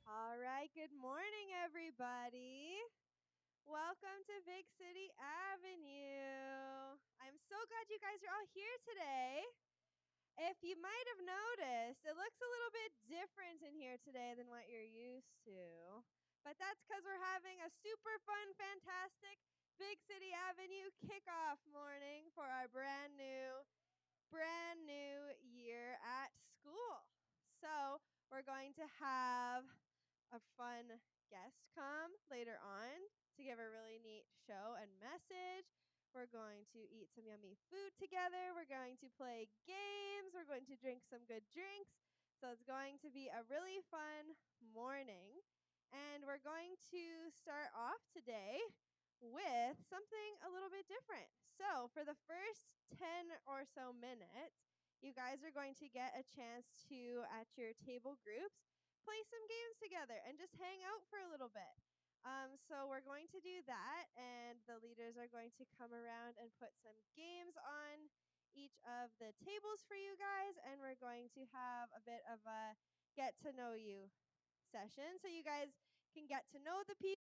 All right, good morning, everybody. Welcome to Big City Avenue. I'm so glad you guys are all here today. If you might have noticed, it looks a little bit different in here today than what you're used to. But that's because we're having a super fun, fantastic Big City Avenue kickoff morning for our brand new year at school. So we're going to have a fun guest come later on to give a really neat show and message. We're going to eat some yummy food together. We're going to play games. We're going to drink some good drinks. So it's going to be a really fun morning. And we're going to start off today with something a little bit different. So for the first 10 or so minutes, you guys are going to get a chance to, at your table groups, play some games together and just hang out for a little bit. So we're going to do that, and the leaders are going to come around and put some games on each of the tables for you guys, and we're going to have a bit of a get to know you session so you guys can get to know the people.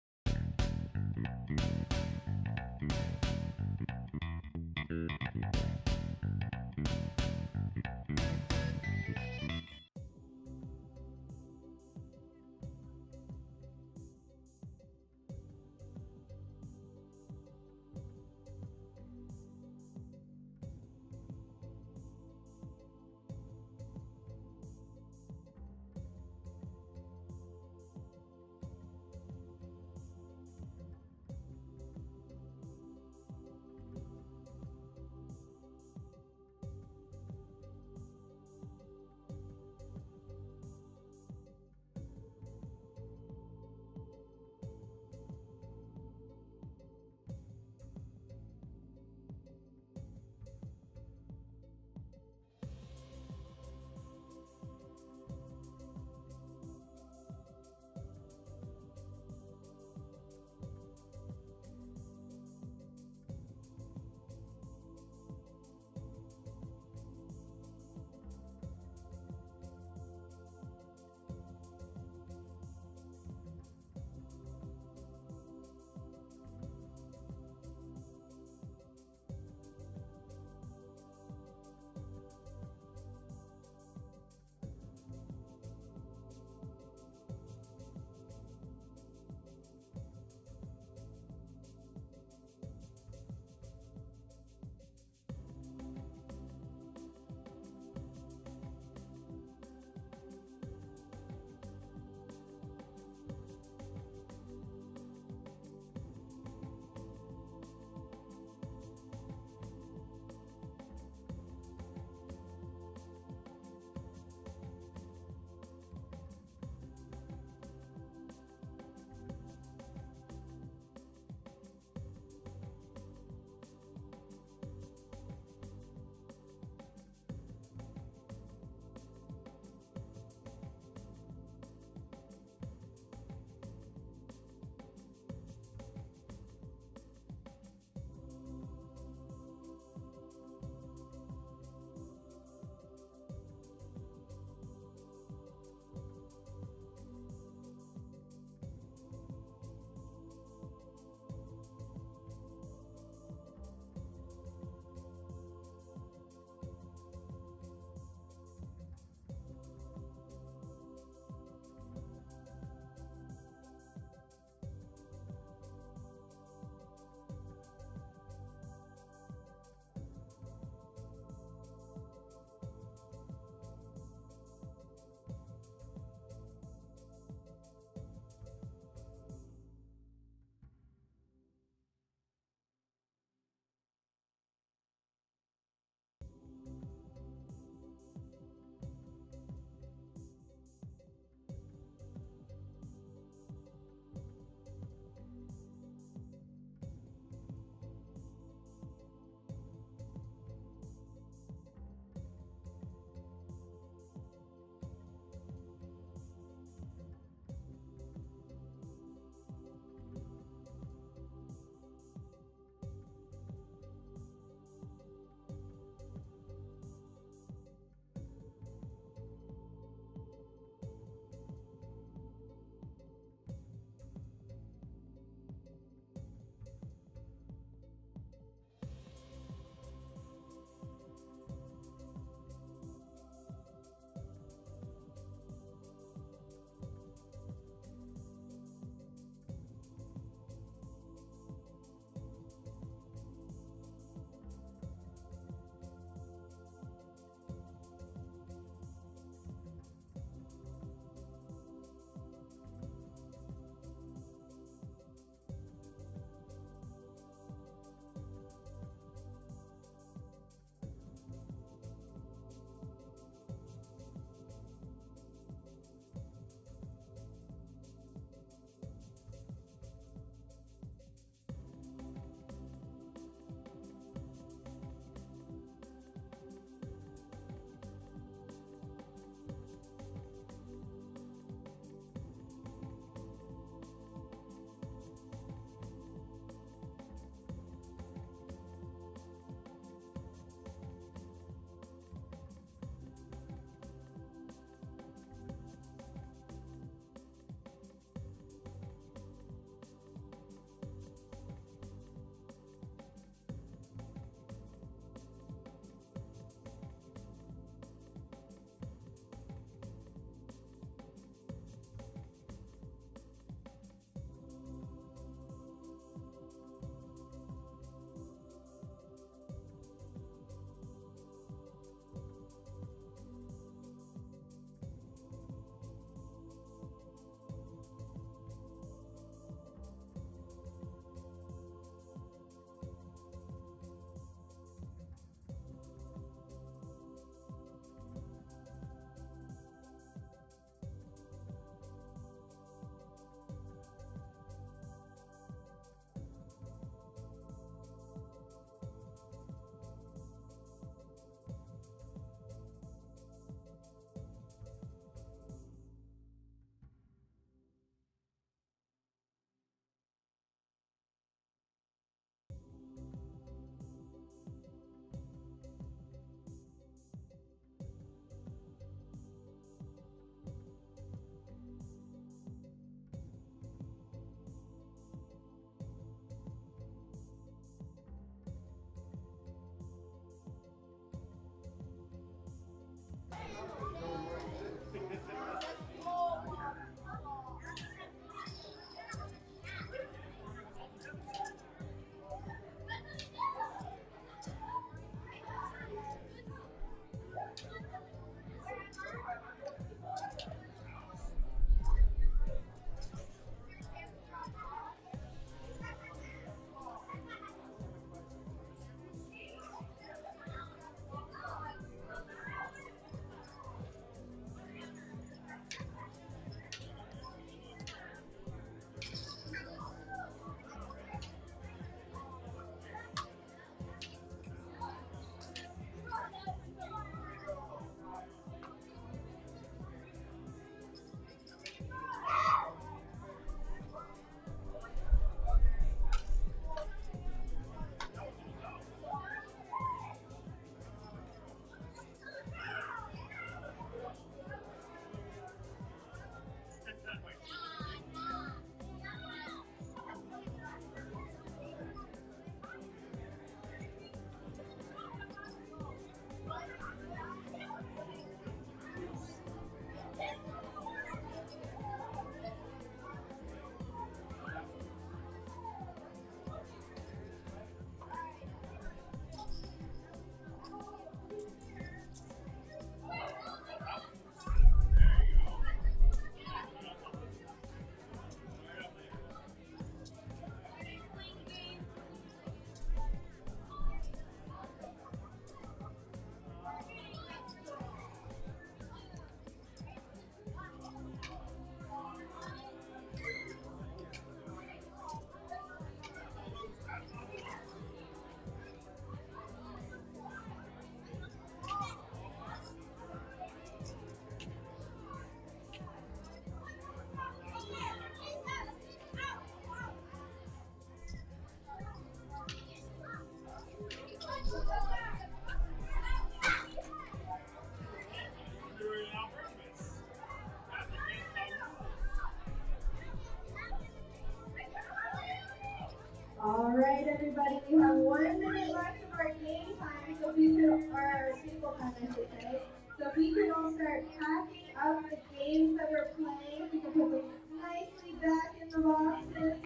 right, everybody, we have 1 minute left of our game time, so we could, our table time, I should say. So we could all start packing up the games that we're playing. We can put them nicely back in the boxes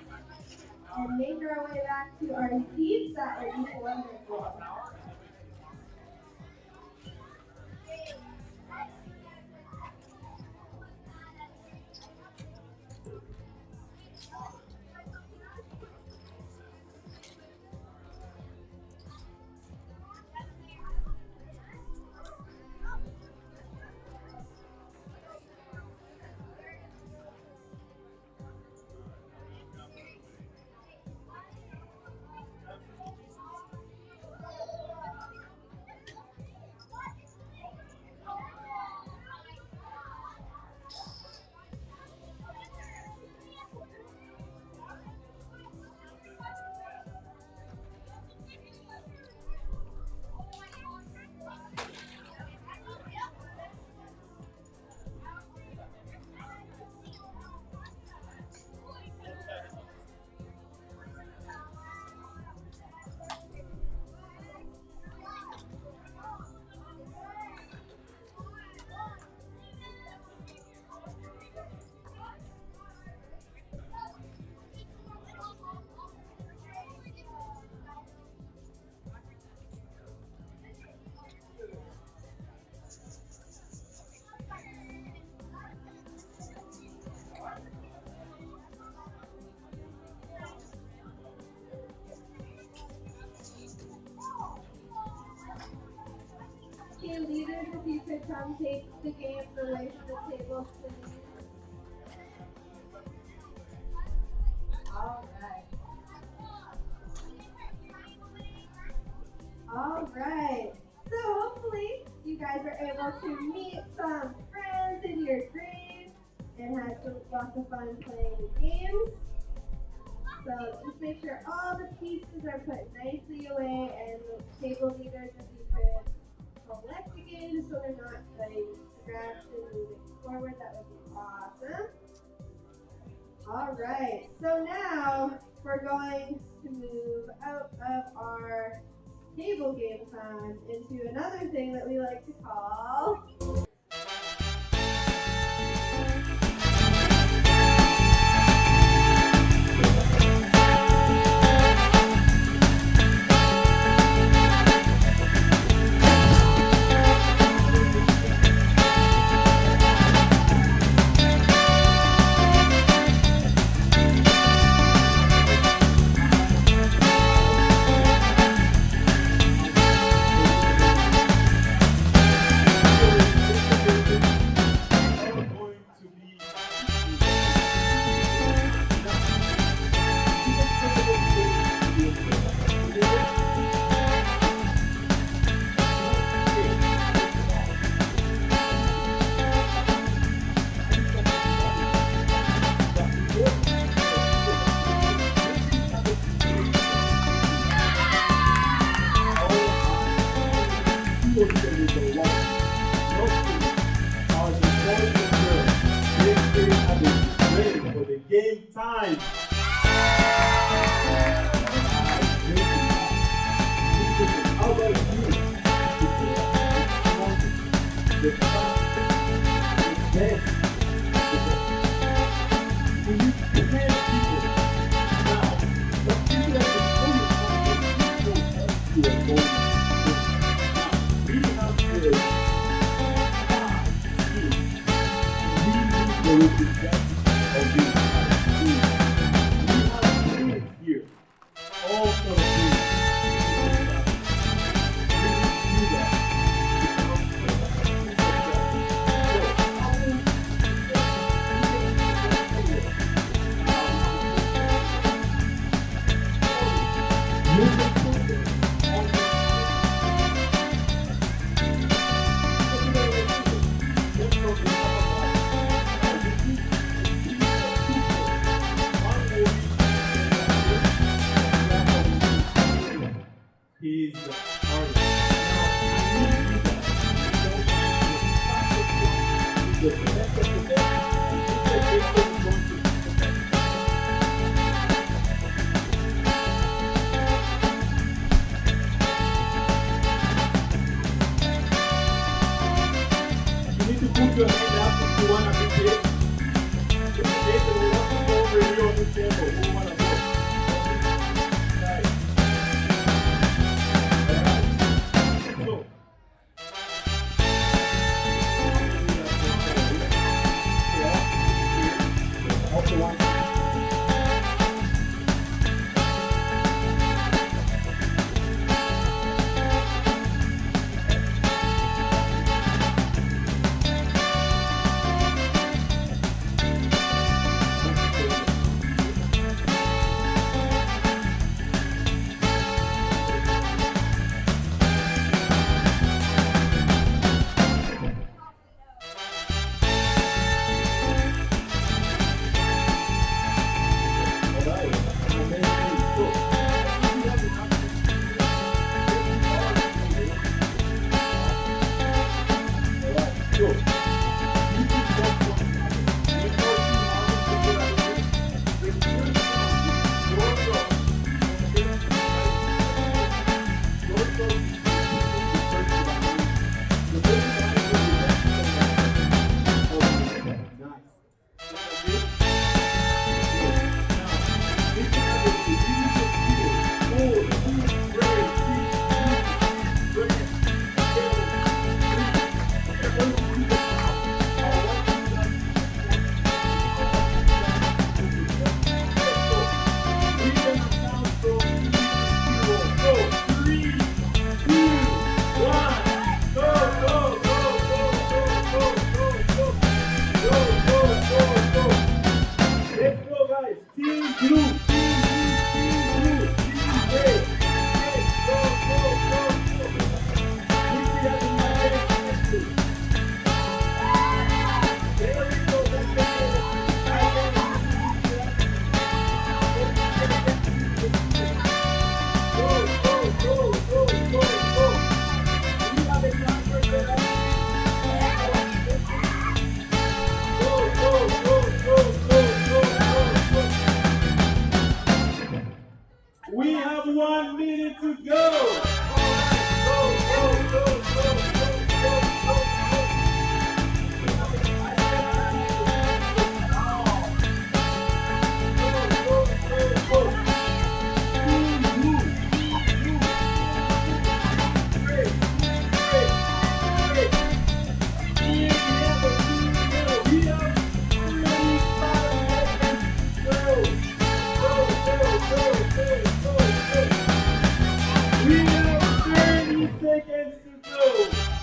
and make our way back to our seats. That would be wonderful. Team leaders, if you could come take the games away from the tables, please. All right. All right. So hopefully you guys are able to meet some friends in your grade and have lots of fun playing the games. So just make sure all the pieces are put nicely away, and the table leaders, if you could collect the games so they're not like scratched and moving forward, that would be awesome. All right, so now we're going to move out of our table game time into another thing that we like to call game time. How about you? The best. We need to prepare people. Now, what people are going to do is we have to we need the representative of this. Here, all sort of things. We do that. He's the artist. The best of the best. move your hand up if you want to be big. If you get the way up, go over here on this table. We want to go. Right. So. Also one. We have 1 minute to go. We have 30 seconds to go.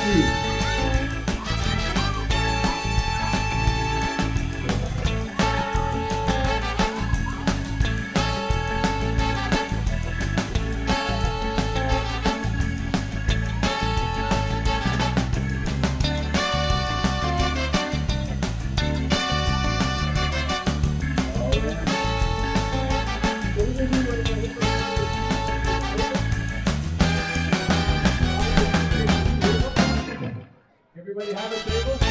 see. Everybody have a table?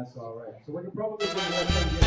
That's all right. So we're probably going to let them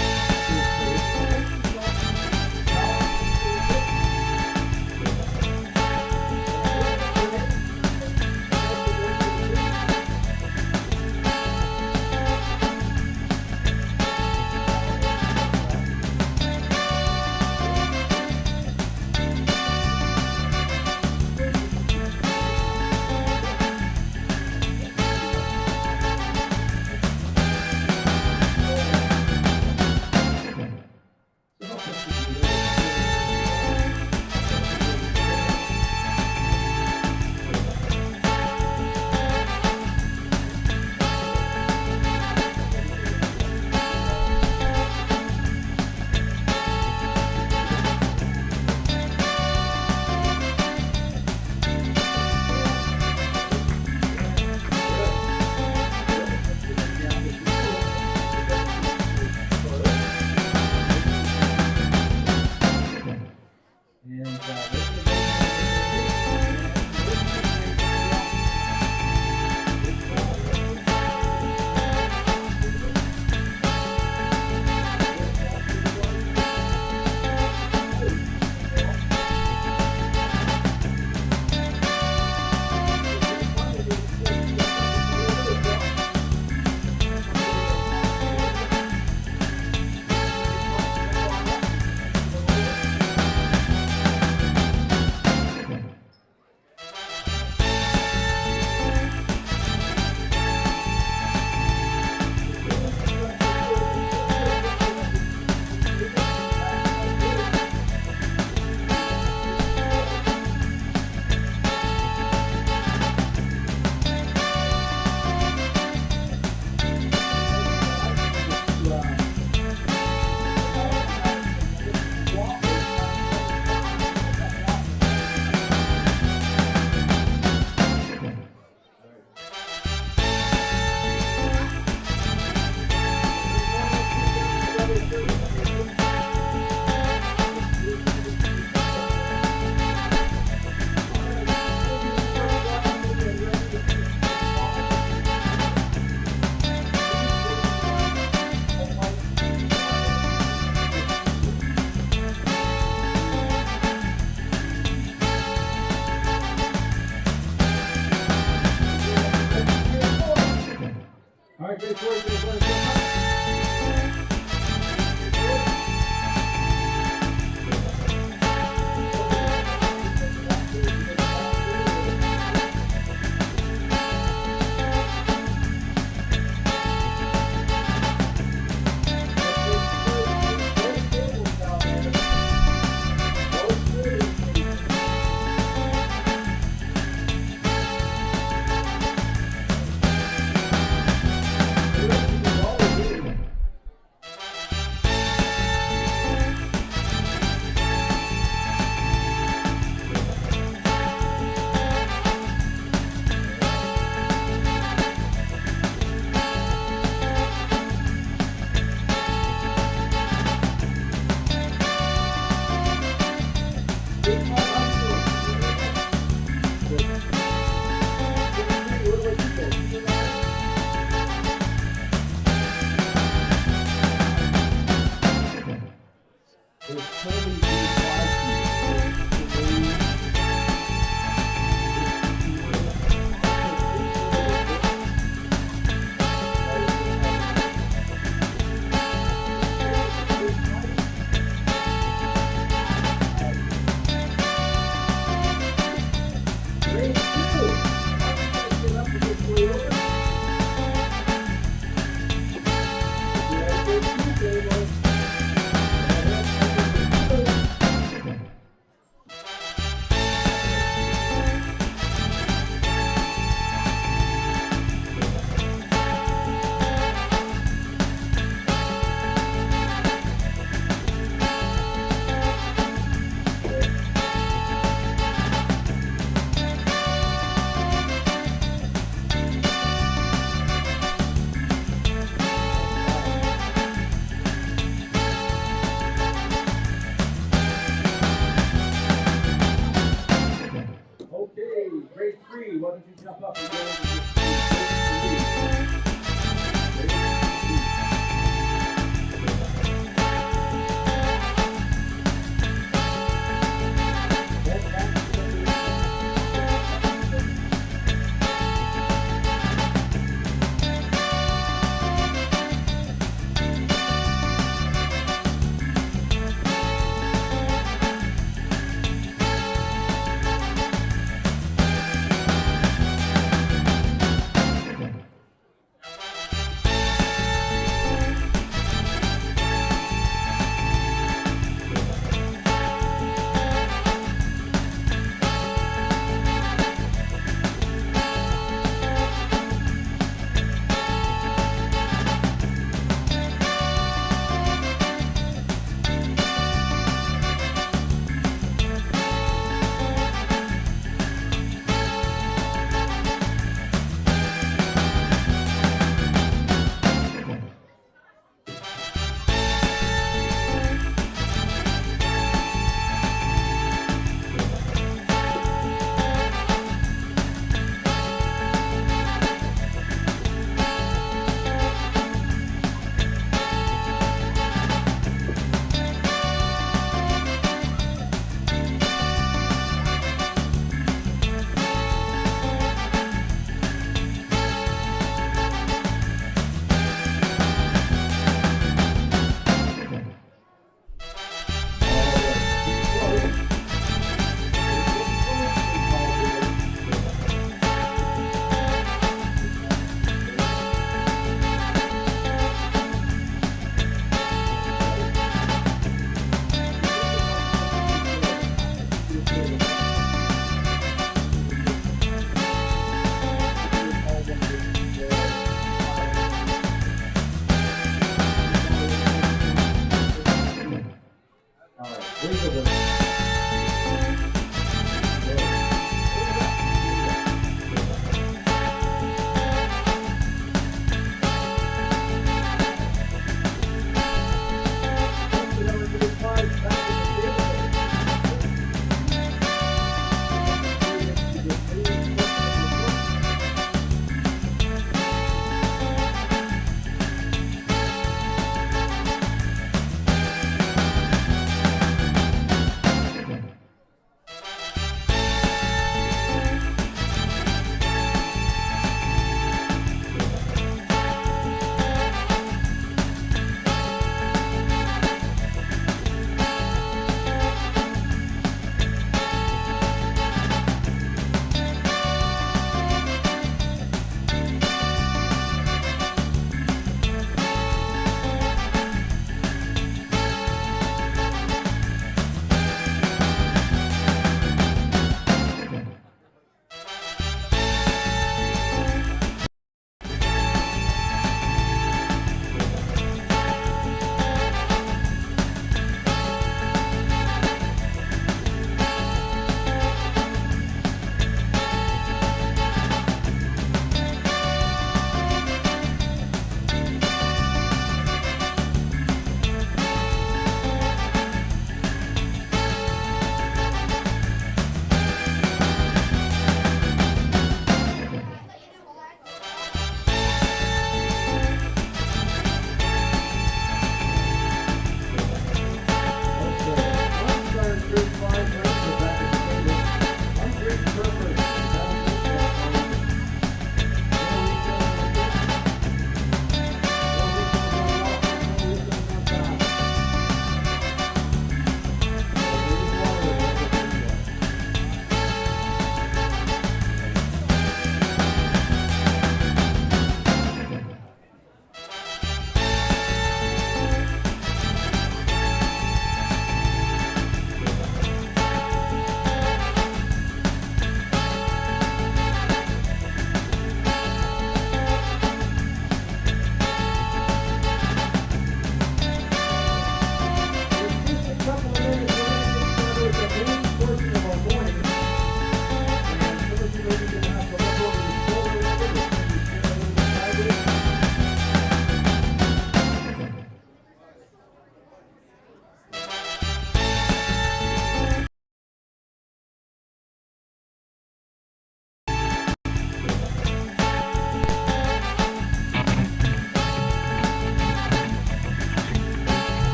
Grade 3, why don't you jump up and go into this?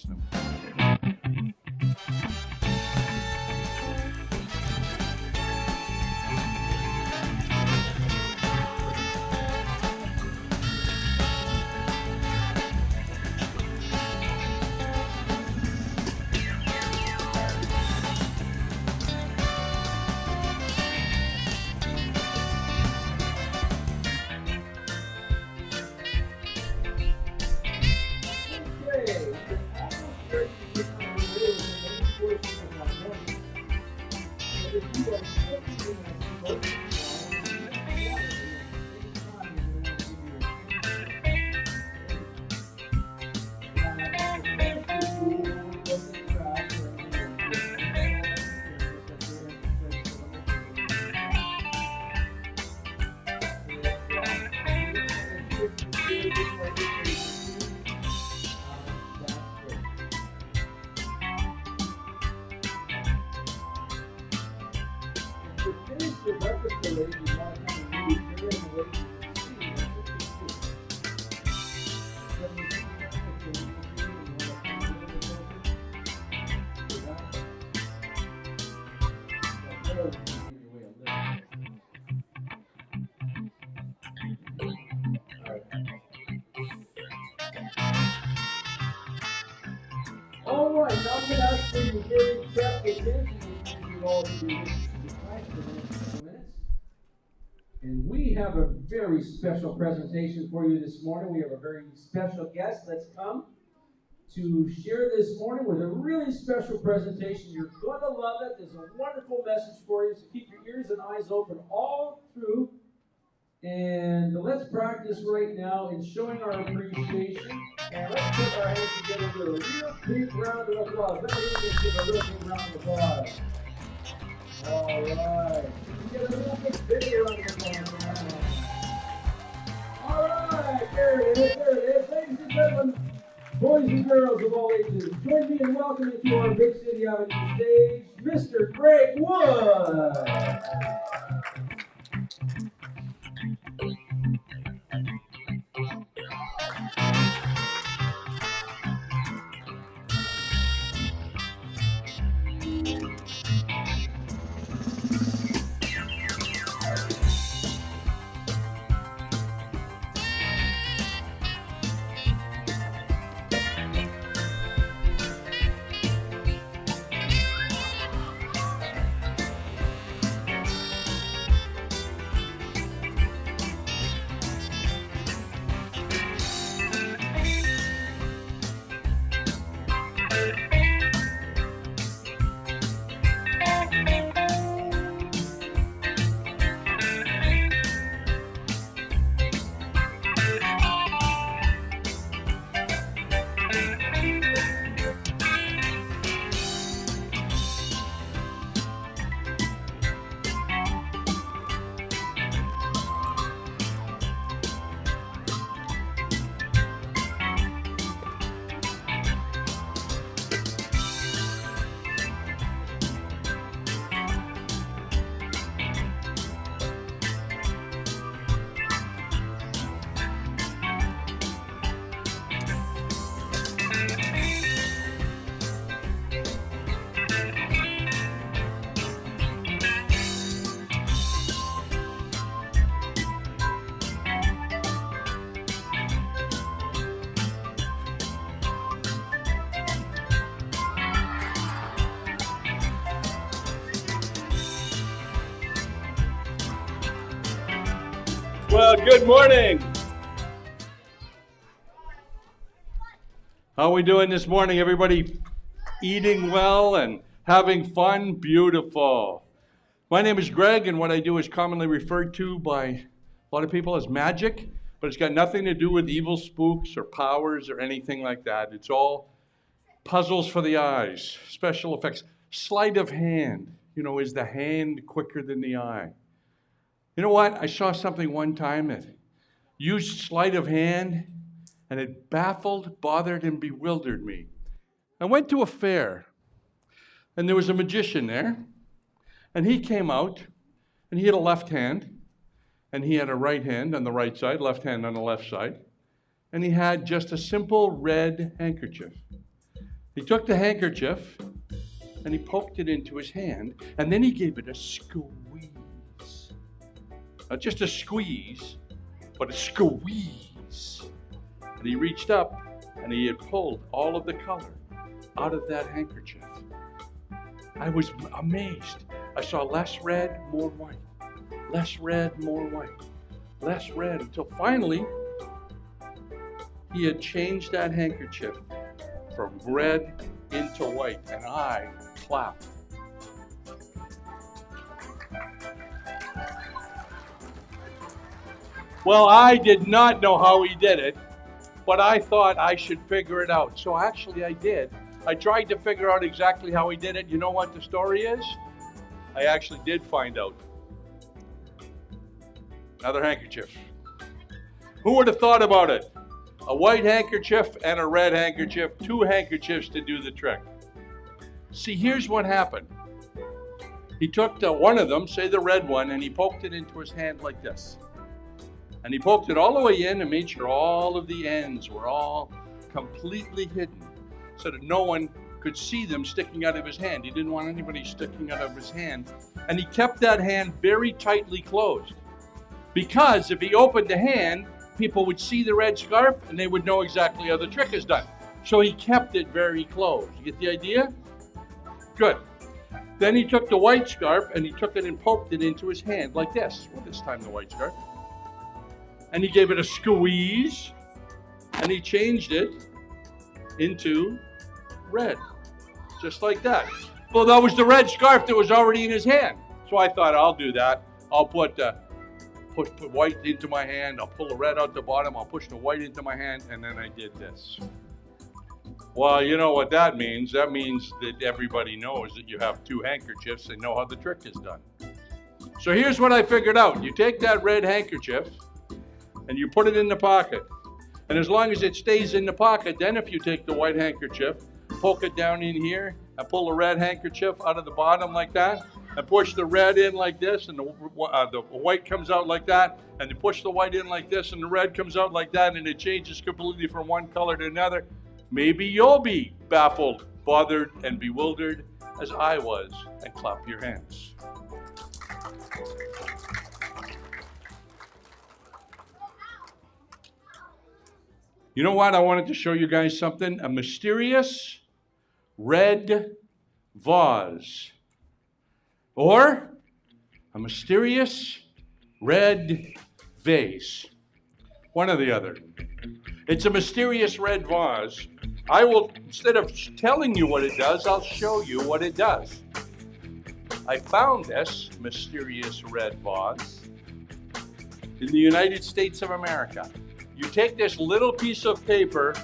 listening. All right, now I'm going to ask for your very careful attention. You all to be quiet for the next couple minutes. And we have a very special presentation for you this morning. We have a very special guest that's come to share this morning with a really special presentation. You're going to love it. There's a wonderful message for you, so keep your ears and eyes open all through. And let's practice right now in showing our appreciation. And let's put our hands together with a real big round of applause. Let me give a real big round of applause. All right. Get a little bit bigger round of applause. All right. There it is. There it is. Ladies and gentlemen, boys and girls of all ages, join me in welcoming to our Big City Avenue stage, Mr. Greg Wood. Well, good morning. How are we doing this morning? Everybody eating well and having fun? Beautiful. My name is Greg, and what I do is commonly referred to by a lot of people as magic, but it's got nothing to do with evil spooks or powers or anything like that. It's all puzzles for the eyes, special effects. Sleight of hand. You know, is the hand quicker than the eye? You know what? I saw something one time that used sleight of hand, and it baffled, bothered, and bewildered me. I went to a fair, and there was a magician there, and he came out, and he had a left hand, and he had a right hand on the right side, left hand on the left side, and he had just a simple red handkerchief. He took the handkerchief and he poked it into his hand, and then he gave it a squeeze. Not just a squeeze, but a squeeze. And he reached up and he had pulled all of the color out of that handkerchief. I was amazed. I saw less red, more white. Less red, more white. Less red, until finally he had changed that handkerchief from red into white, and I clapped. Well, I did not know how he did it, but I thought I should figure it out. So actually I did. I tried to figure out exactly how he did it. You know what the story is? I actually did find out. Another handkerchief. Who would have thought about it? A white handkerchief and a red handkerchief, 2 handkerchiefs to do the trick. See, here's what happened. He took one of them, say the red one, and he poked it into his hand like this. And he poked it all the way in and made sure all of the ends were all completely hidden so that no one could see them sticking out of his hand. He didn't want anybody sticking out of his hand. And he kept that hand very tightly closed. Because if he opened the hand, people would see the red scarf and they would know exactly how the trick is done. So he kept it very closed. You get the idea? Good. Then he took the white scarf and he took it and poked it into his hand like this. Well, this time the white scarf. And he gave it a squeeze and he changed it into red. Just like that. Well, that was the red scarf that was already in his hand. So I thought, I'll do that. I'll put white into my hand. I'll pull the red out the bottom. I'll push the white into my hand. And then I did this. Well, you know what that means. That means that everybody knows that you have 2 handkerchiefs and know how the trick is done. So here's what I figured out. You take that red handkerchief and you put it in the pocket. And as long as it stays in the pocket, then if you take the white handkerchief, poke it down in here, and pull the red handkerchief out of the bottom like that, and push the red in like this, and the white comes out like that, and you push the white in like this, and the red comes out like that, and it changes completely from one color to another. Maybe you'll be baffled, bothered, and bewildered as I was, and clap your hands. You know what? I wanted to show you guys something. A mysterious red vase. Or a mysterious red vase. One or the other. It's a mysterious red vase. I will, instead of telling you what it does, I'll show you what it does. I found this mysterious red vase in the United States of America. You take this little piece of paper,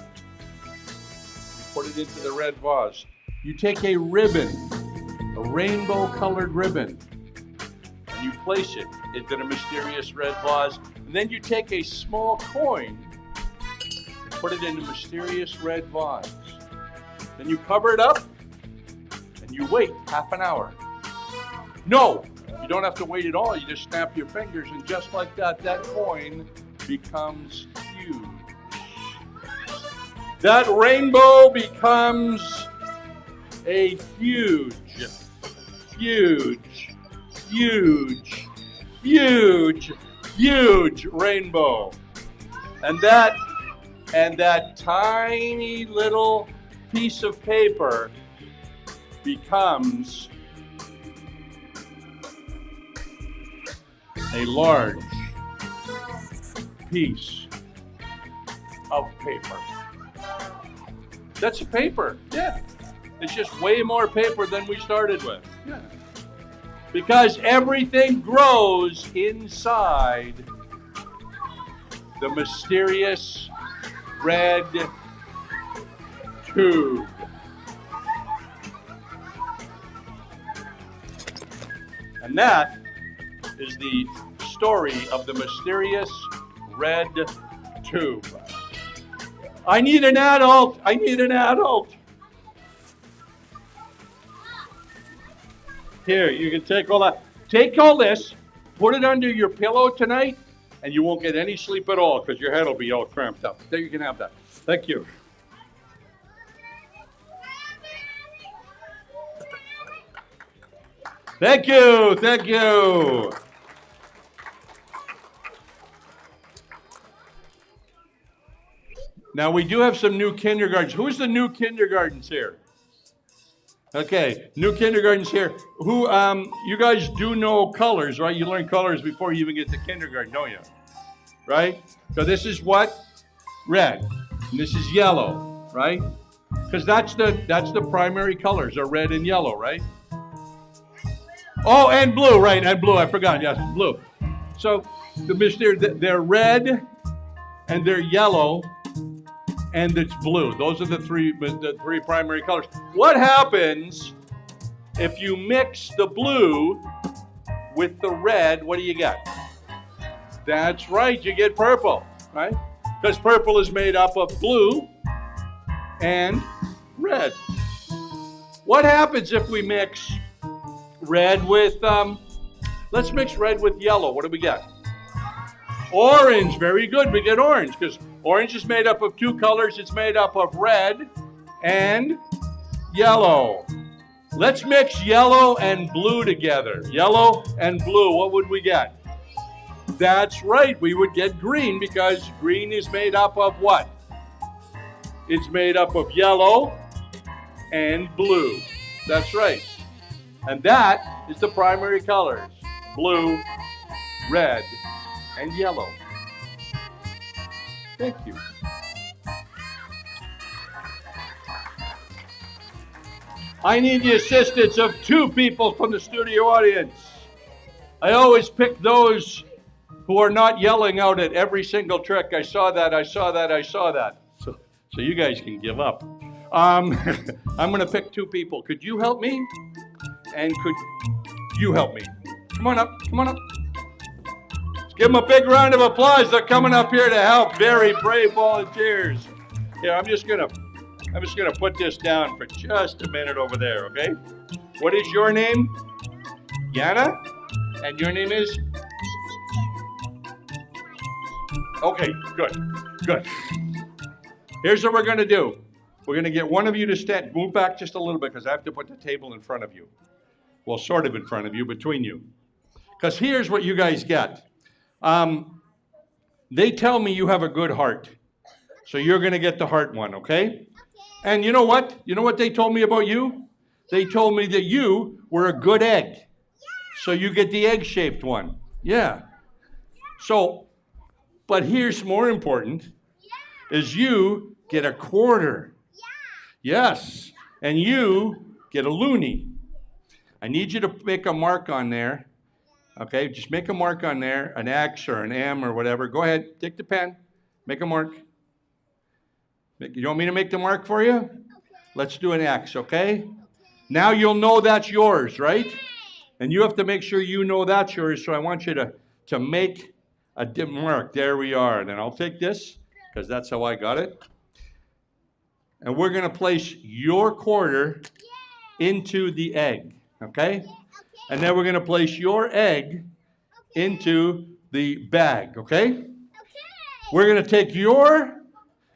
you put it into the red vase. You take a ribbon, a rainbow-colored ribbon, and you place it into the mysterious red vase. And then you take a small coin and put it in the mysterious red vase. Then you cover it up and you wait half an hour. No, you don't have to wait at all. You just snap your fingers, and just like that, that coin becomes huge. That rainbow becomes a huge, huge, huge, huge, huge rainbow. And that tiny little piece of paper becomes a large piece of paper. That's paper, yeah. It's just way more paper than we started with. Yeah. Because everything grows inside the mysterious red tube. And that is the story of the mysterious red tube. I need an adult. I need an adult. Here, you can take all that. Take all this, put it under your pillow tonight, and you won't get any sleep at all because your head will be all cramped up. There, you can have that. Thank you. Thank you. Thank you. Now we do have some new kindergartens. Who's the new kindergartens here? Okay, new kindergartens here. Who, you guys do know colors, right? You learn colors before you even get to kindergarten, don't you? Right? So this is what? Red. And this is yellow, right? Because that's the primary colors are red and yellow, right? Oh, and blue, right? And blue. I forgot. Yes, blue. So they're red and they're yellow and it's blue. Those are the three primary colors. What happens if you mix the blue with the red? What do you get? That's right. You get purple, right? Because purple is made up of blue and red. What happens if we mix red with, let's mix red with yellow. What do we get? Orange. Very good. We get orange because orange is made up of two colors. It's made up of red and yellow. Let's mix yellow and blue together. Yellow and blue. What would we get? That's right. We would get green because green is made up of what? It's made up of yellow and blue. That's right. And that is the primary colors. Blue, red, and yellow. Thank you. I need the assistance of two people from the studio audience. I always pick those who are not yelling out at every single trick. I saw that, I saw that, I saw that. So you guys can give up. I'm going to pick two people. Could you help me? And could you help me? Come on up, come on up. Let's give them a big round of applause. They're coming up here to help. Very brave volunteers. Yeah, I'm just gonna put this down for just a minute over there, okay? What is your name? Yana? And your name is? Okay, good. Here's what we're gonna do. We're gonna get one of you to stand, move back just a little bit because I have to put the table in front of you. Well, sort of in front of you, between you. Because here's what you guys get. They tell me you have a good heart. So you're gonna get the heart one, okay? And you know what? You know what they told me about you? They told me that you were a good egg. So you get the egg-shaped one. Yeah. So, but here's more important, is you get a quarter. Yes. And you get a loonie. I need you to make a mark on there. Okay, just make a mark on there, an X or an M or whatever. Go ahead, take the pen, make a mark. You want me to make the mark for you? Okay. Let's do an X, okay? Now you'll know that's yours, right? And you have to make sure you know that's yours, so I want you to make a mark. There we are. And then I'll take this, because that's how I got it. And we're going to place your quarter into the egg, okay? And then we're going to place your egg into the bag, okay? We're going to take your...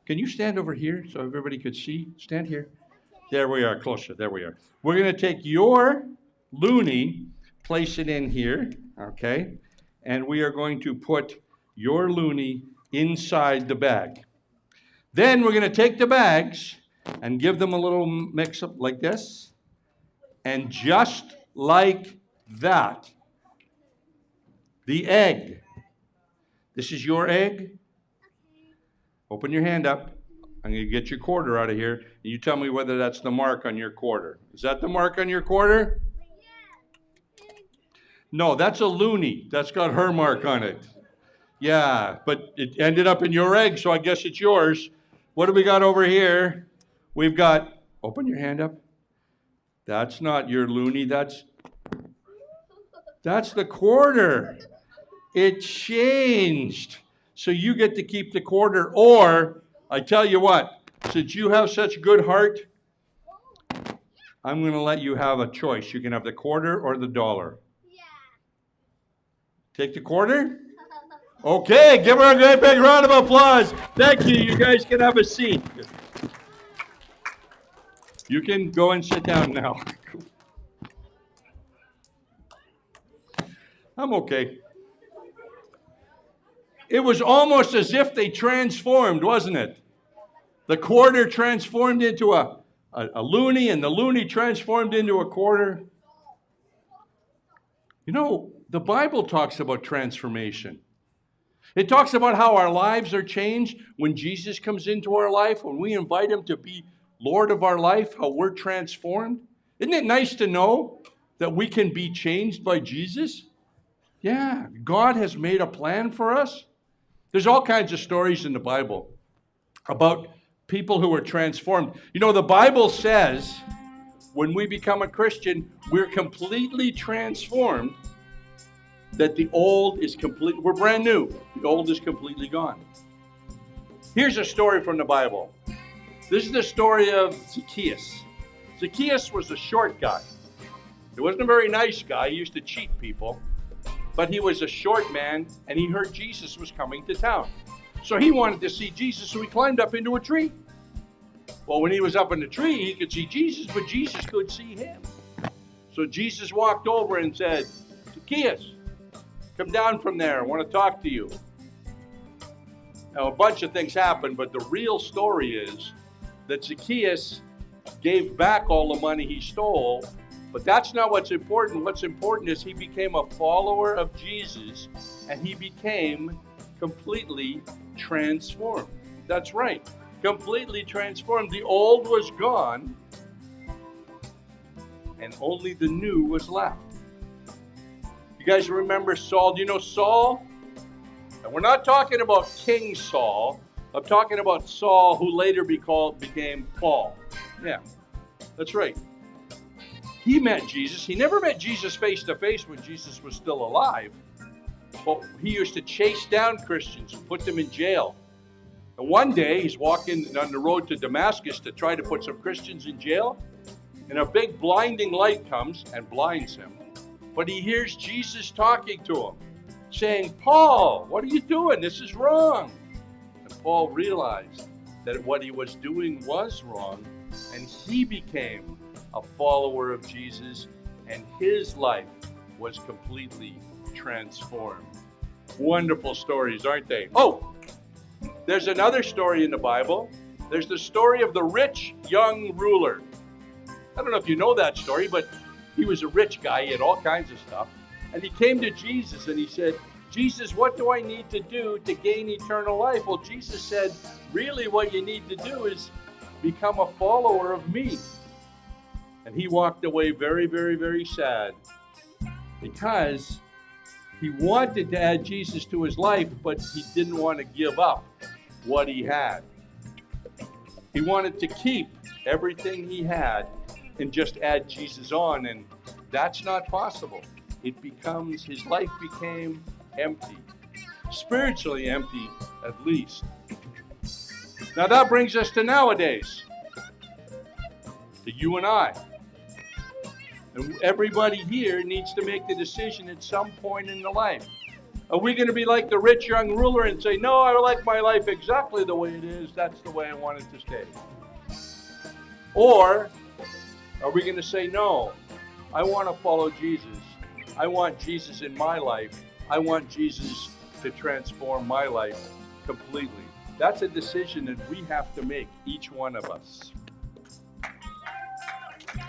Can you stand over here so everybody could see? Stand here. There we are, closer. There we are. We're going to take your loonie, place it in here, okay? And we are going to put your loonie inside the bag. Then we're going to take the bags and give them a little mix-up like this. And just like that, the egg. This is your egg. Open your hand up. I'm going to get your quarter out of here. And you tell me whether that's the mark on your quarter. Is that the mark on your quarter? No, that's a loonie. That's got her mark on it. Yeah, but it ended up in your egg, so I guess it's yours. What do we got over here? We've got, open your hand up. That's not your loonie. That's the quarter. It changed. So you get to keep the quarter, or I tell you what, since you have such good heart, I'm going to let you have a choice. You can have the quarter or the dollar. Yeah. Take the quarter? Okay, give her a great big round of applause. Thank you. You guys can have a seat. You can go and sit down now. I'm okay. It was almost as if they transformed, wasn't it? The quarter transformed into a loonie, and the loonie transformed into a quarter. You know, the Bible talks about transformation. It talks about how our lives are changed when Jesus comes into our life, when we invite him to be Lord of our life, how we're transformed. Isn't it nice to know that we can be changed by Jesus? Yeah, God has made a plan for us. There's all kinds of stories in the Bible about people who are transformed. You know, the Bible says when we become a Christian, we're completely transformed, that the old is complete. We're brand new. The old is completely gone. Here's a story from the Bible. This is the story of Zacchaeus. Zacchaeus was a short guy. He wasn't a very nice guy. He used to cheat people. But he was a short man, and he heard Jesus was coming to town. So he wanted to see Jesus, so he climbed up into a tree. Well, when he was up in the tree, he could see Jesus, but Jesus could see him. So Jesus walked over and said, Zacchaeus, come down from there. I want to talk to you. Now, a bunch of things happened, but the real story is that Zacchaeus gave back all the money he stole, but that's not what's important. What's important is he became a follower of Jesus, and he became completely transformed. That's right, completely transformed. The old was gone, and only the new was left. You guys remember Saul? Do you know Saul? And we're not talking about King Saul. I'm talking about Saul, who later became Paul. Yeah, that's right. He met Jesus. He never met Jesus face to face when Jesus was still alive. But he used to chase down Christians and put them in jail. And one day he's walking on the road to Damascus to try to put some Christians in jail. And a big blinding light comes and blinds him. But he hears Jesus talking to him, saying, Paul, what are you doing? This is wrong. And Paul realized that what he was doing was wrong, and he became a follower of Jesus, and his life was completely transformed. Wonderful stories, aren't they? Oh, there's another story in the Bible. There's the story of the rich young ruler. I don't know if you know that story, but he was a rich guy. He had all kinds of stuff. And he came to Jesus and he said, Jesus, what do I need to do to gain eternal life? Well, Jesus said, really what you need to do is become a follower of me. And he walked away very, very, very sad because he wanted to add Jesus to his life, but he didn't want to give up what he had. He wanted to keep everything he had and just add Jesus on, and that's not possible. His life became empty, spiritually empty at least. Now that brings us to nowadays, to you and I. And everybody here needs to make the decision at some point in their life. Are we going to be like the rich young ruler and say, no, I like my life exactly the way it is, that's the way I want it to stay? Or are we going to say, no, I want to follow Jesus. I want Jesus in my life. I want Jesus to transform my life completely. That's a decision that we have to make, each one of us.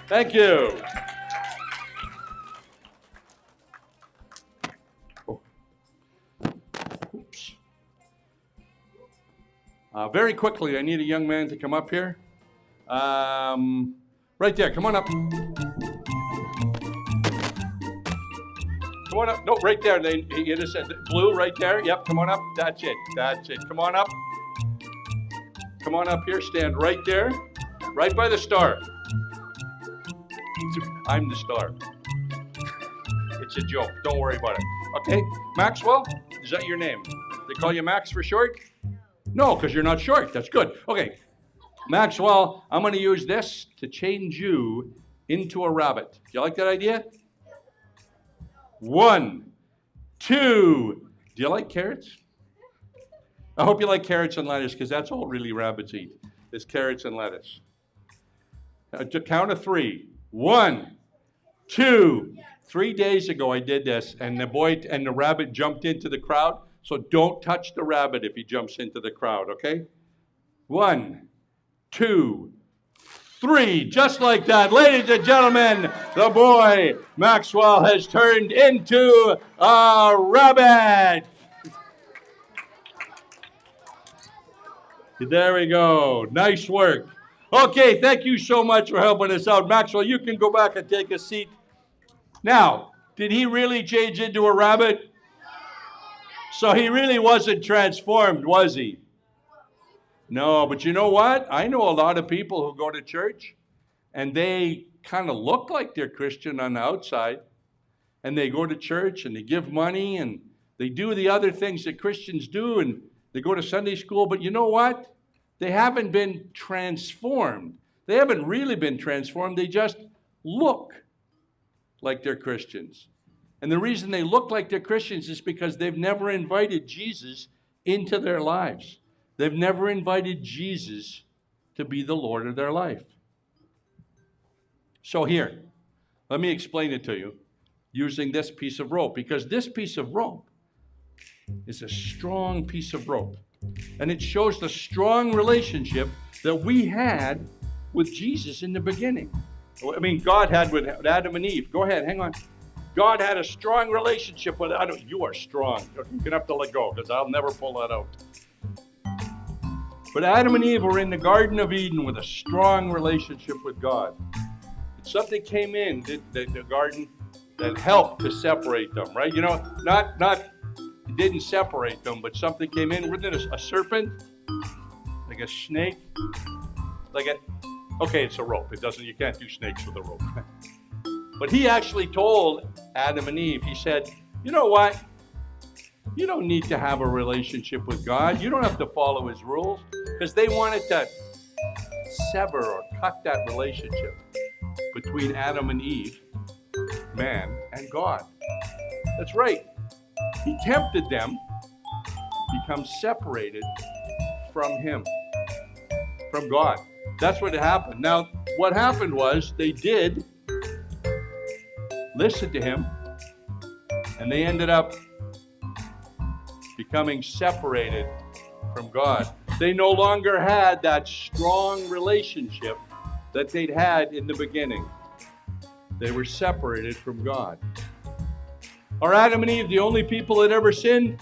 Thank you. Oh. Oops. Very quickly, I need a young man to come up here. Right there, come on up. Come on up. No, right there. You just said blue right there. Yep, come on up. That's it. That's it. Come on up. Come on up here. Stand right there. Right by the star. I'm the star. It's a joke. Don't worry about it. Okay, Maxwell, is that your name? They call you Max for short? No, because you're not short. That's good. Okay, Maxwell, I'm going to use this to change you into a rabbit. Do you like that idea? 1, 2. Do you like carrots? I hope you like carrots and lettuce, because that's all really rabbits eat, is carrots and lettuce. To count of 3. 1, 2. 3 days ago I did this, and the rabbit jumped into the crowd. So don't touch the rabbit if he jumps into the crowd, okay? 1, 2, 3, just like that. Ladies and gentlemen, the boy Maxwell has turned into a rabbit. There we go. Nice work. Okay, thank you so much for helping us out. Maxwell, you can go back and take a seat. Now, did he really change into a rabbit? So he really wasn't transformed, was he? No, but you know what? I know a lot of people who go to church and they kind of look like they're Christian on the outside. And they go to church and they give money and they do the other things that Christians do and they go to Sunday school. But you know what? They haven't been transformed. They haven't really been transformed. They just look like they're Christians. And the reason they look like they're Christians is because they've never invited Jesus into their lives. They've never invited Jesus to be the Lord of their life. So here, let me explain it to you using this piece of rope, because this piece of rope is a strong piece of rope. And it shows the strong relationship that we had with Jesus in the beginning. I mean, God had with Adam and Eve. Go ahead, hang on. God had a strong relationship with Adam. You are strong. You're going to have to let go because I'll never pull that out. But Adam and Eve were in the Garden of Eden with a strong relationship with God. Something came in the garden that helped to separate them, right? You know, not it didn't separate them, but something came in. Wasn't it a serpent? Like a snake? Okay, it's a rope. You can't do snakes with a rope. But he actually told Adam and Eve, he said, you know what? You don't need to have a relationship with God. You don't have to follow his rules, because they wanted to sever or cut that relationship between Adam and Eve, man and God. That's right. He tempted them to become separated from him, from God. That's what happened. Now, what happened was they did listen to him, and they ended up becoming separated from God. They no longer had that strong relationship that they'd had in the beginning. They were separated from God. Are Adam and Eve the only people that ever sinned?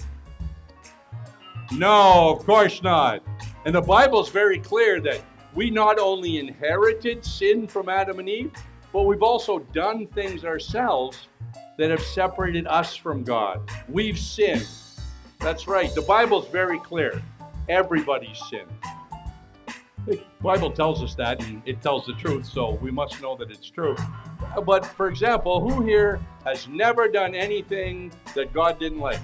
No, of course not. And the Bible's very clear that we not only inherited sin from Adam and Eve, but we've also done things ourselves that have separated us from God. We've sinned. That's right. The Bible's very clear. Everybody's sinned. The Bible tells us that, and it tells the truth, so we must know that it's true. But, for example, who here has never done anything that God didn't like?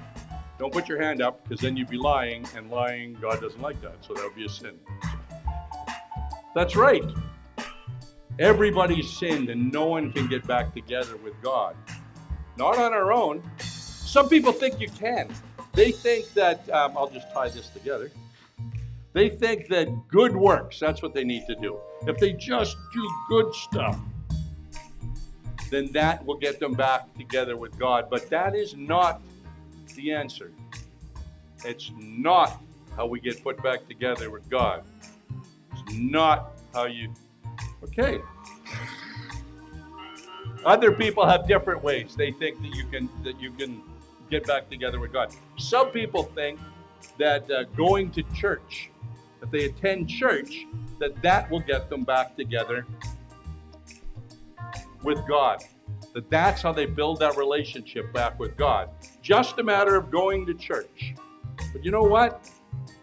Don't put your hand up, because then you'd be lying, and lying, God doesn't like that, so that would be a sin. That's right. Everybody's sinned, and no one can get back together with God. Not on our own. Some people think you can. They think that, I'll just tie this together. They think that good works, that's what they need to do. If they just do good stuff, then that will get them back together with God. But that is not the answer. It's not how we get put back together with God. It's not how you... Okay. Other people have different ways. They think that you can get back together with God. Some people think that going to church, if they attend church, that will get them back together with God. That's how they build that relationship back with God. Just a matter of going to church. But you know what?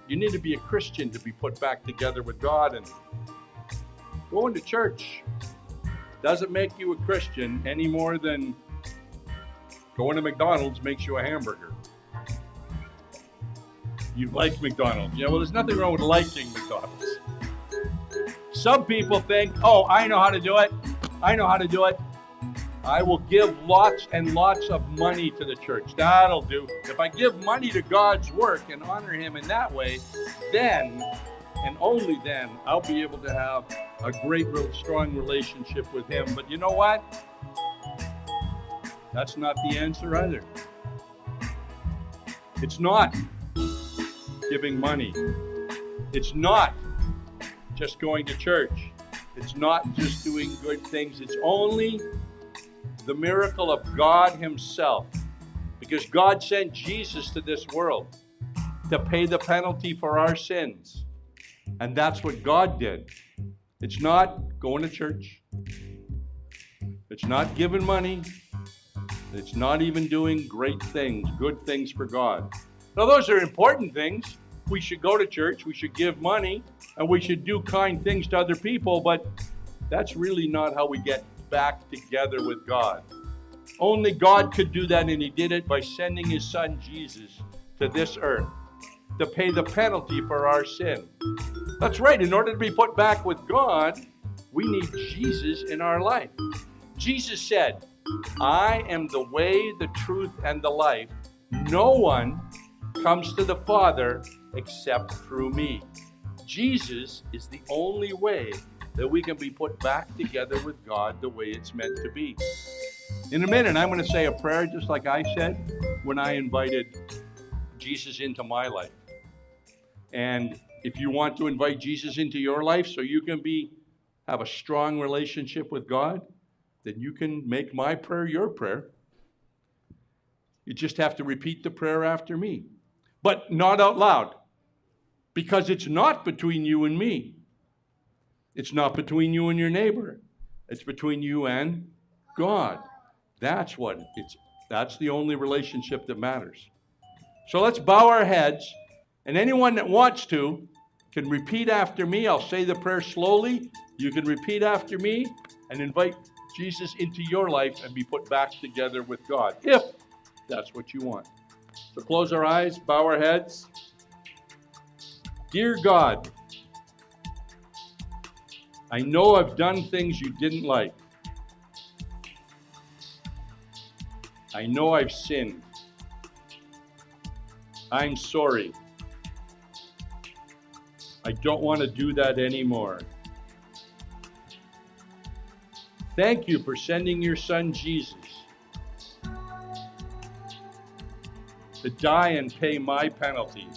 You need to be a Christian to be put back together with God, and going to church doesn't make you a Christian any more than going to McDonald's makes you a hamburger. You like McDonald's. Yeah, well, there's nothing wrong with liking McDonald's. Some people think, oh, I know how to do it. I know how to do it. I will give lots and lots of money to the church. That'll do. If I give money to God's work and honor him in that way, then, and only then, I'll be able to have a great, real strong relationship with him. But you know what? That's not the answer either. It's not giving money. It's not just going to church. It's not just doing good things. It's only the miracle of God himself. Because God sent Jesus to this world to pay the penalty for our sins. And that's what God did. It's not going to church. It's not giving money. It's not even doing great things, good things for God. Now, those are important things. We should go to church, we should give money, and we should do kind things to other people, but that's really not how we get back together with God. Only God could do that, and he did it by sending his son Jesus to this earth to pay the penalty for our sin. That's right. In order to be put back with God, we need Jesus in our life. Jesus said, I am the way, the truth, and the life. No one comes to the Father except through me. Jesus is the only way that we can be put back together with God the way it's meant to be. In a minute, I'm going to say a prayer just like I said when I invited Jesus into my life. And if you want to invite Jesus into your life so you can have a strong relationship with God, then you can make my prayer your prayer. You just have to repeat the prayer after me, but not out loud, because it's not between you and me. It's not between you and your neighbor. It's between you and God. That's the only relationship that matters. So let's bow our heads, and anyone that wants to can repeat after me. I'll say the prayer slowly. You can repeat after me and invite Jesus into your life and be put back together with God, if that's what you want. So close our eyes, bow our heads. Dear God, I know I've done things you didn't like. I know I've sinned. I'm sorry. I don't want to do that anymore. Thank you for sending your son Jesus to die and pay my penalty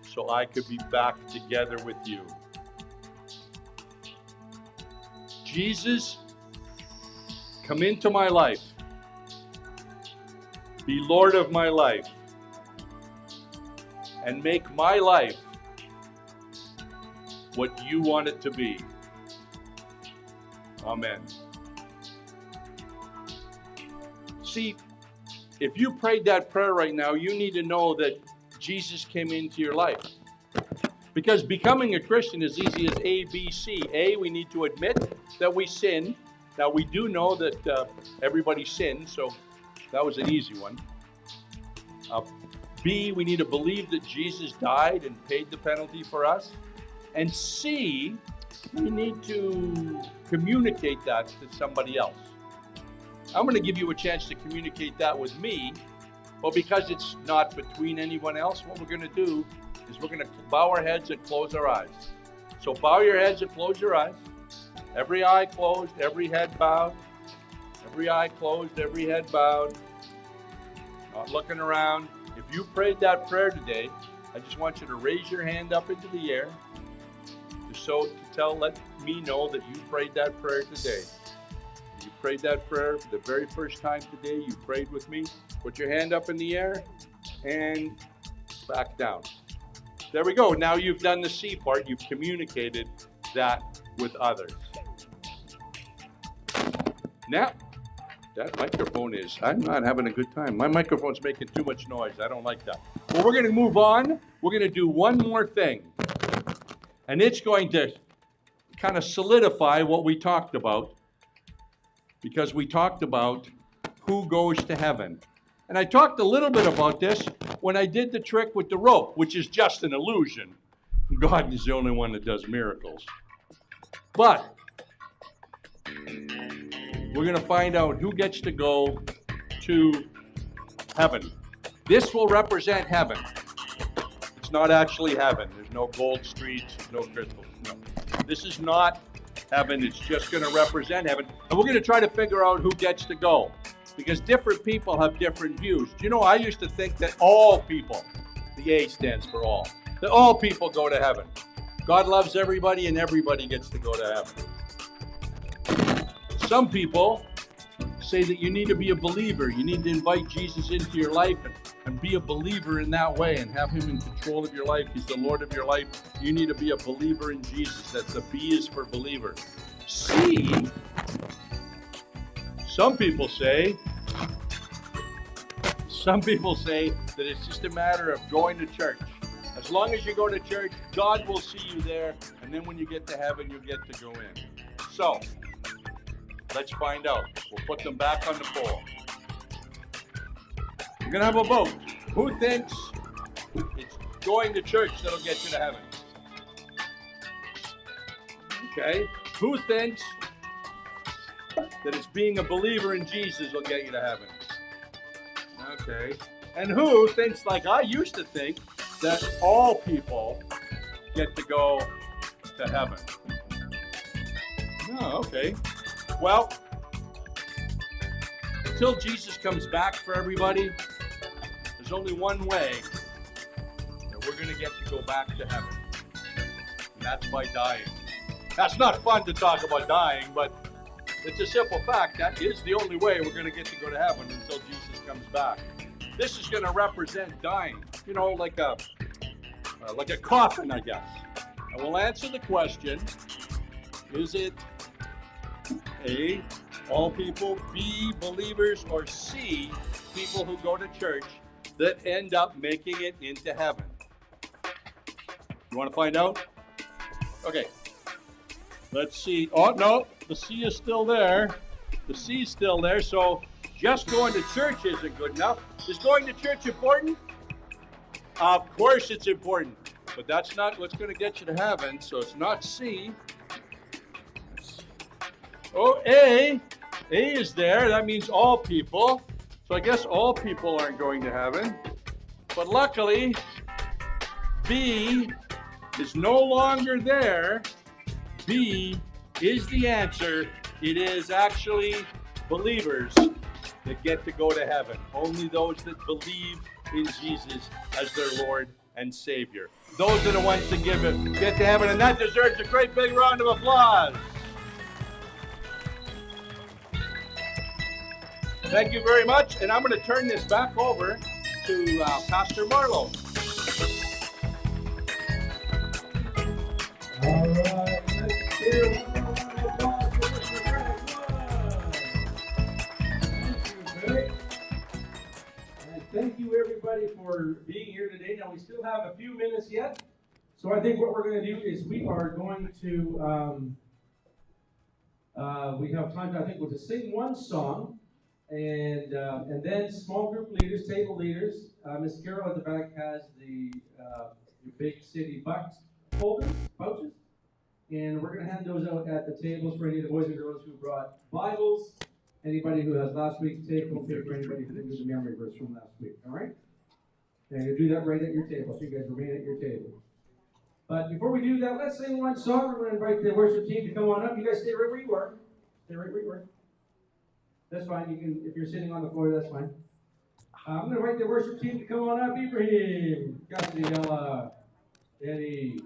so I could be back together with you. Jesus, come into my life. Be Lord of my life. And make my life what you want it to be. Amen. See, if you prayed that prayer right now, you need to know that Jesus came into your life. Because becoming a Christian is easy as A, B, C. A, we need to admit that we sin. Now, we do know that everybody sins, so that was an easy one. B, we need to believe that Jesus died and paid the penalty for us. And C, we need to communicate that to somebody else. I'm going to give you a chance to communicate that with me, but because it's not between anyone else, what we're going to do is we're going to bow our heads and close our eyes. So bow your heads and close your eyes. Every eye closed, every head bowed. Every eye closed, every head bowed. Not looking around. If you prayed that prayer today, I just want you to raise your hand up into the air let me know that you prayed that prayer today. You prayed that prayer for the very first time today. You prayed with me. Put your hand up in the air and back down. There we go. Now you've done the C part. You've communicated that with others. Now, that microphone I'm not having a good time. My microphone's making too much noise. I don't like that. Well, we're going to move on. We're going to do one more thing. And it's going to kind of solidify what we talked about. Because we talked about who goes to heaven. And I talked a little bit about this when I did the trick with the rope, which is just an illusion. God is the only one that does miracles. But we're going to find out who gets to go to heaven. This will represent heaven. It's not actually heaven. There's no gold streets, no crystals. No. This is not heaven. It's just going to represent heaven. And we're going to try to figure out who gets to go. Because different people have different views. Do you know, I used to think that all people, the A stands for all, that all people go to heaven. God loves everybody and everybody gets to go to heaven. Some people say that you need to be a believer. You need to invite Jesus into your life and be a believer in that way and have him in control of your life. He's the Lord of your life. You need to be a believer in Jesus. That's the B is for believer. C, some people say that it's just a matter of going to church. As long as you go to church, God will see you there, and then when you get to heaven, you get to go in. So, let's find out. We'll put them back on the poll. We're going to have a vote. Who thinks it's going to church that'll get you to heaven? Okay. Who thinks that it's being a believer in Jesus will get you to heaven? Okay. And who thinks, like I used to think, that all people get to go to heaven? Oh, okay. Well, until Jesus comes back for everybody, there's only one way that we're going to get to go back to heaven. And that's by dying. That's not fun to talk about dying, but it's a simple fact. That is the only way we're going to get to go to heaven until Jesus comes back. This is going to represent dying, you know, like a coffin, I guess. And we'll answer the question, is it A, all people, B, believers, or C, people who go to church that end up making it into heaven? You want to find out? Okay. Let's see. Oh, no, the C is still there. The C is still there, so just going to church isn't good enough. Is going to church important? Of course it's important, but that's not what's going to get you to heaven, so it's not C. Oh, A is there. That means all people. So I guess all people aren't going to heaven. But luckily, B is no longer there. B is the answer. It is actually believers that get to go to heaven. Only those that believe in Jesus as their Lord and Savior. Those are the ones that get to heaven, and that deserves a great big round of applause. Thank you very much, and I'm going to turn this back over to Pastor Marlowe. All right, let's hear one more round of applause for Mr. Greg Wood. Thank you, Greg. And thank you, everybody, for being here today. Now, we still have a few minutes yet, so I think what we're going to do is we are going to, we have time, I think, we'll just sing one song, and then small group leaders, table leaders, Miss Carol at the back has the your big city bucks pouches, and we're going to hand those out at the tables for any of the boys and girls who brought Bibles, anybody who has last week's table, for anybody who didn't do the memory verse from last week, all right? And you do that right at your table, so you guys remain at your table. But before we do that, let's sing one song. We're going to invite the worship team to come on up. You guys stay right where you are. Stay right where you are. That's fine. You can, if you're sitting on the floor, that's fine. I'm going to invite the worship team to come on up. Ibrahim, Gabriela, Eddie.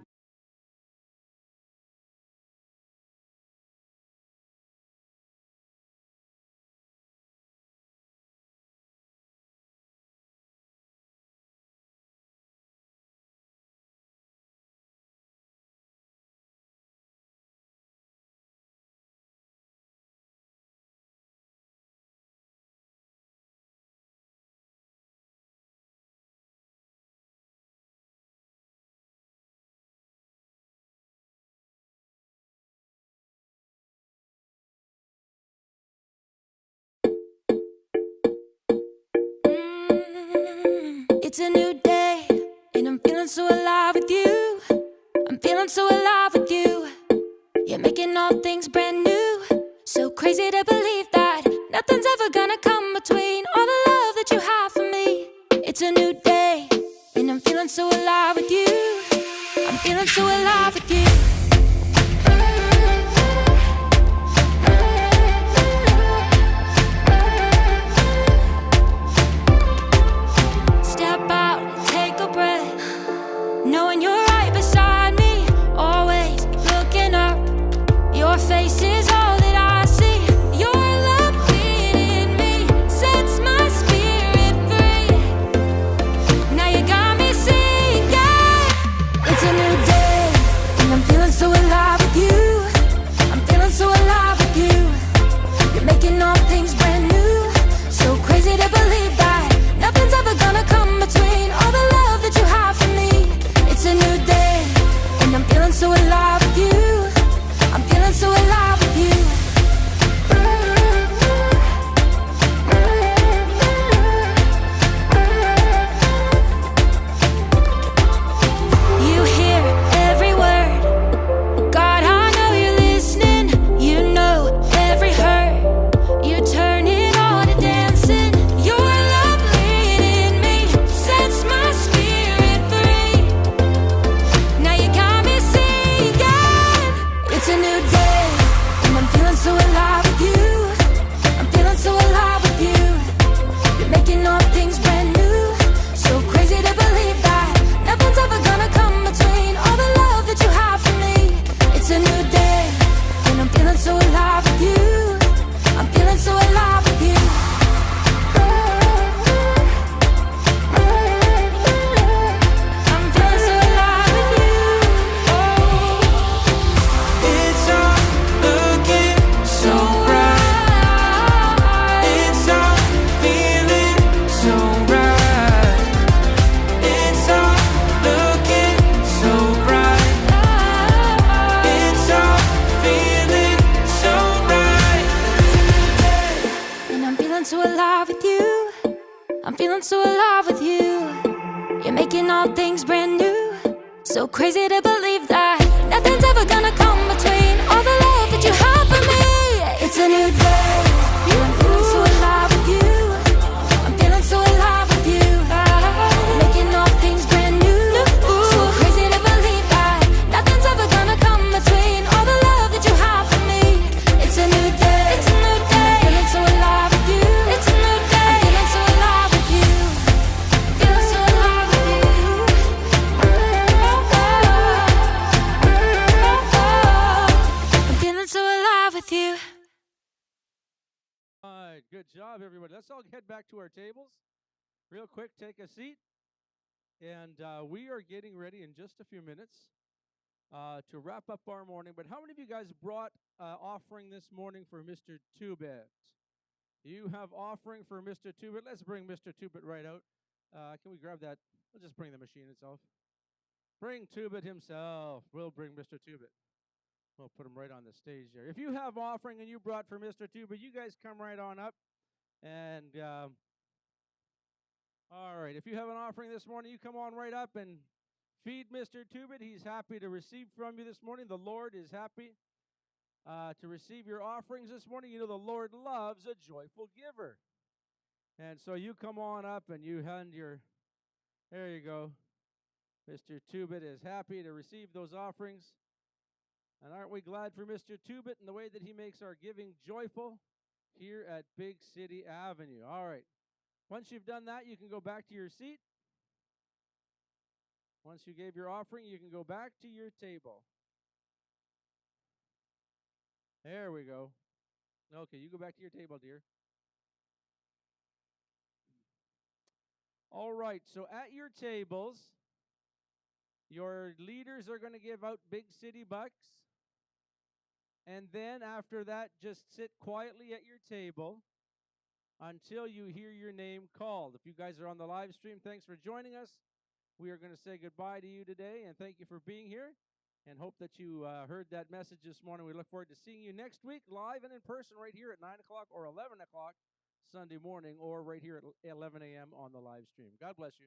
It's a new day, and I'm feeling so alive with you. I'm feeling so alive with you. You're making all things brand new. So crazy to believe that nothing's ever gonna come between all the love that you have for me. It's a new day, and I'm feeling so alive with you. I'm feeling so alive with you. so alive with you. You're making all things brand new. So crazy to believe that nothing's ever gonna come between all the love that you have for me. It's a new day. I'm feeling so alive with you. I'm feeling so alive with you. You're making all things brand new. So crazy to believe that nothing's ever gonna come between all the love that you have for me. It's a new day. It's a new day. I'm feeling so alive with you. It's a new day. I'm feeling so alive with you. Feeling so alive with you. I'm feeling so alive with you. All right, good job, everybody. Let's all head back to our tables. Real quick, take a seat. And we are getting ready in just a few minutes to wrap up our morning. But how many of you guys brought offering this morning for Mr. Tubit? You have offering for Mr. Tubit. Let's bring Mr. Tubit right out. Can we grab that? We'll just bring the machine itself. Bring Tubit himself. We'll bring Mr. Tubit. We'll put him right on the stage there. If you have offering and you brought for Mr. Tubit, you guys come right on up. And all right, if you have an offering this morning, you come on right up and feed Mr. Tubit. He's happy to receive from you this morning. The Lord is happy to receive your offerings this morning. You know, the Lord loves a joyful giver. And so you come on up and you hand your, there you go. Mr. Tubit is happy to receive those offerings. And aren't we glad for Mr. Tubit and the way that he makes our giving joyful here at Big City Avenue? All right. Once you've done that, you can go back to your seat. Once you gave your offering, you can go back to your table. There we go. Okay, you go back to your table, dear. All right, so at your tables, your leaders are going to give out Big City bucks. And then after that, just sit quietly at your table until you hear your name called. If you guys are on the live stream, thanks for joining us. We are going to say goodbye to you today, and thank you for being here, and hope that you heard that message this morning. We look forward to seeing you next week live and in person right here at 9 o'clock or 11 o'clock Sunday morning, or right here at 11 a.m. on the live stream. God bless you.